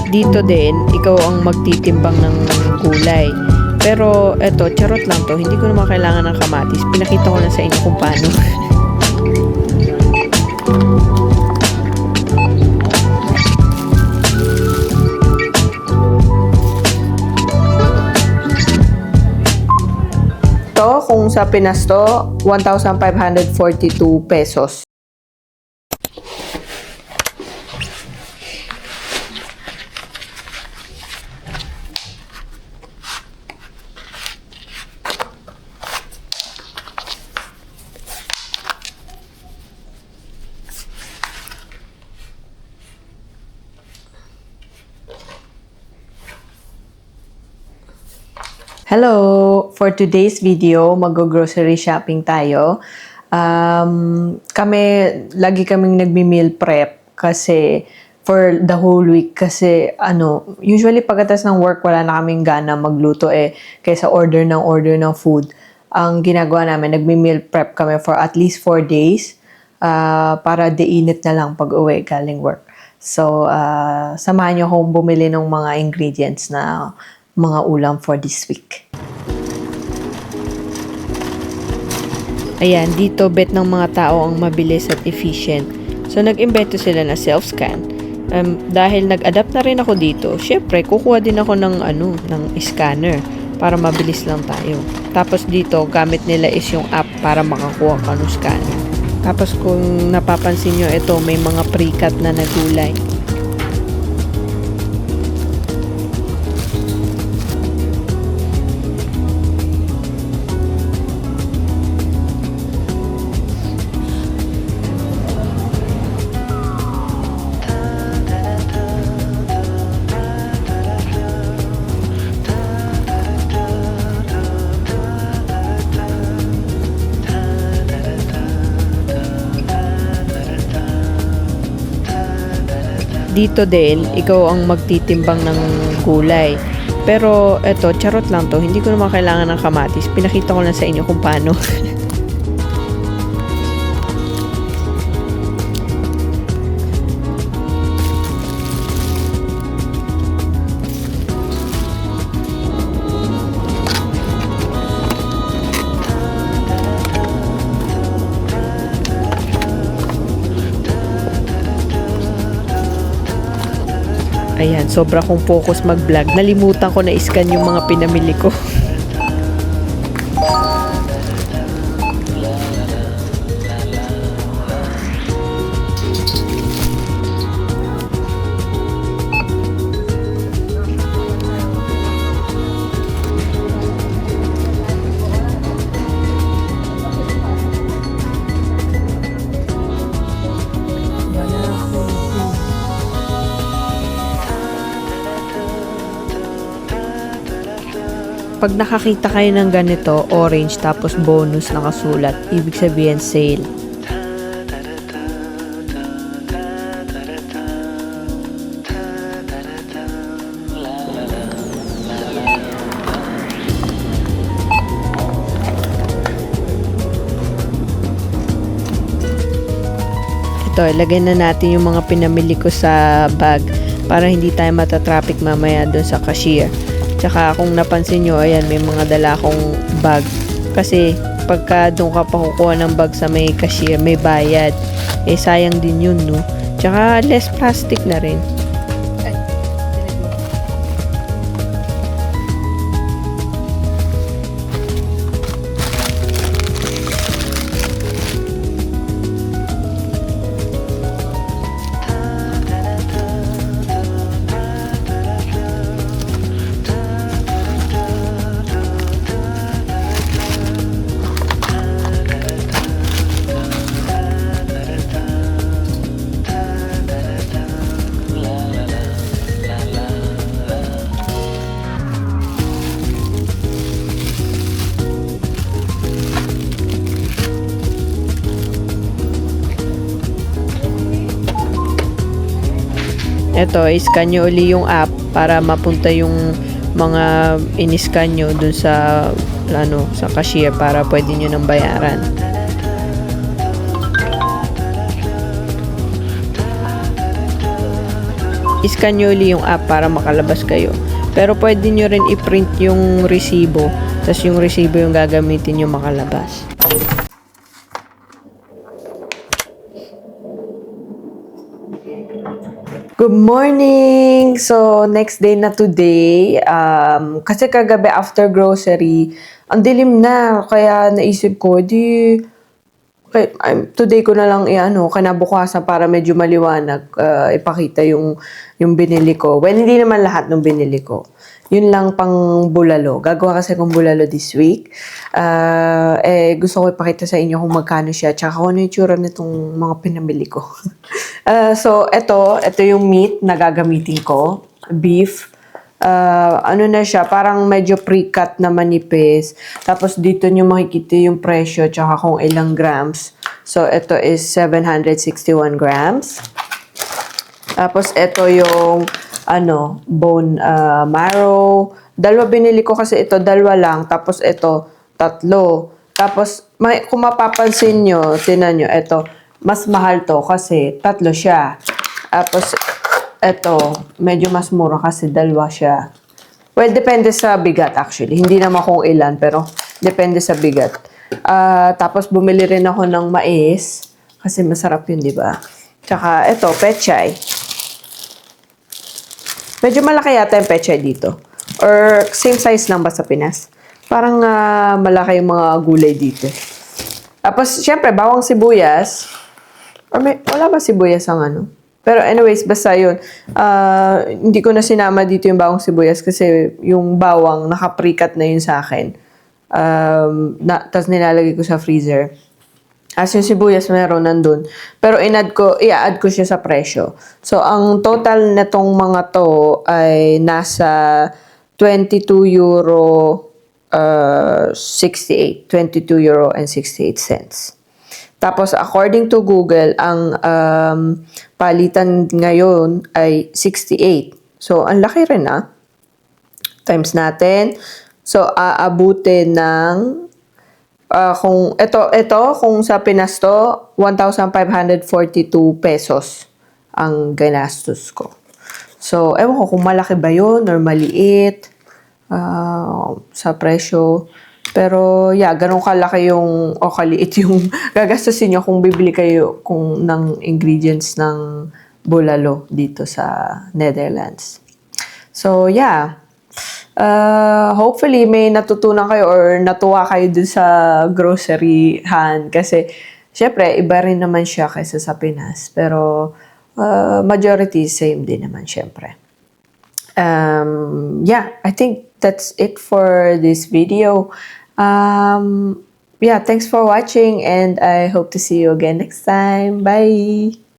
dito din, ikaw ang magtitimbang ng gulay. Pero eto, charot lang to. Hindi ko naman kailangan ng kamatis. Pinakita ko na sa inyo kung paano. To, kung sa Pinas to, 1,542 pesos. Hello! For today's video, mag-grocery shopping tayo. Lagi kaming nagmi-meal prep kasi for the whole week kasi usually pagkatapos ng work wala na kaming gana magluto kaysa order ng food. Ang ginagawa namin, nagmi-meal prep kami for at least 4 days para diinit na lang pag uwi galing work. So, samahan niyo akong bumili ng mga ingredients na mga ulam for this week. Ayan, dito bet ng mga tao ang mabilis at efficient. So, nag-imbento sila na self-scan. Dahil nag-adapt na rin ako dito, syempre, kukuha din ako ng scanner para mabilis lang tayo. Tapos dito, gamit nila is yung app para makakuha ka ng scanner. Tapos kung napapansin nyo, ito may mga pre-cut na gulay. Dito din, ikaw ang magtitimbang ng gulay. Pero eto, charot lang to. Hindi ko naman kailangan ng kamatis. Pinakita ko lang sa inyo kung paano. Ayan, sobra kong focus mag-vlog. Nalimutan ko na iscan yung mga pinamili ko. Pag nakakita kayo ng ganito, orange tapos bonus nakasulat, ibig sabihin sale. Ito, ilagay na natin yung mga pinamili ko sa bag para hindi tayo matatraffic mamaya doon sa cashier. Tsaka kung napansin nyo, ayan, may mga dala akong bag. Kasi pagka doon ka pa kukuha ng bag sa may cashier, may bayad. Sayang din yun, no? Tsaka less plastic na rin. Eto, iscan nyo uli yung app para mapunta yung mga in-scan nyo dun sa sa cashier para pwede nyo nang bayaran. iscan nyo uli yung app para makalabas kayo. Pero pwede nyo rin i-print yung resibo, tapos yung resibo yung gagamitin nyo makalabas. Good morning! So, next day na today. Kasi kagabi after grocery, ang dilim na. Kaya naisip ko, today ko na lang kinabukasan para medyo maliwanag, ipakita yung binili ko. Well, hindi naman lahat ng binili ko. Yun lang pang bulalo. Gagawa kasi akong bulalo this week. Gusto ko ipakita sa inyo kung magkano siya, tsaka kung ano yung tsura nitong mga pinamili ko. So, ito yung meat na gagamitin ko. Beef. Ano na siya, parang medyo pre-cut na manipis. Tapos dito nyo makikita yung presyo tsaka kung ilang grams. So, ito is 761 grams. Tapos ito yung bone marrow. Dalawa binili ko kasi ito, dalawa lang. Tapos ito, tatlo. Tapos, kung mapapansin nyo, tinan nyo, ito, mas mahal to kasi tatlo siya. Tapos, ito, medyo mas mura kasi dalawa siya. Well, depende sa bigat actually. Hindi naman kung ilan, pero depende sa bigat. Tapos, bumili rin ako ng mais. Kasi masarap yun, di ba? Tsaka, ito, pechay. Medyo malaki yata yung pechay dito. Or same size lang ba sa Pinas? Parang malaki yung mga gulay dito. Tapos, syempre, bawang sibuyas. Or wala ba sibuyas ang Pero anyways, basta yun. Hindi ko na sinama dito yung bawang sibuyas kasi yung bawang naka-pre-cut na yun sa akin. Tapos nilalagay ko sa freezer. As yung sibuyas meron nandun. Pero i-add ko siya sa presyo. So, ang total netong mga to ay nasa 22 euro 68. 22 euro and 68 cents. Tapos, according to Google, ang palitan ngayon ay 68. So, ang laki rin Times natin. So, aabutin ng kung kung sa Pinas to, 1,542 pesos ang ginastos ko. So, ewan ko kung malaki ba yun or maliit sa presyo. Pero, ganun kalaki kaliit yung gagastusin nyo kung bibili kayo ng ingredients ng bulalo dito sa Netherlands. So, hopefully may natutunan kayo or natuwa kayo dun sa groceryhan kasi syempre iba rin naman siya kaysa sa Pinas pero majority same din naman syempre. I think that's it for this video. Thanks for watching and I hope to see you again next time. Bye!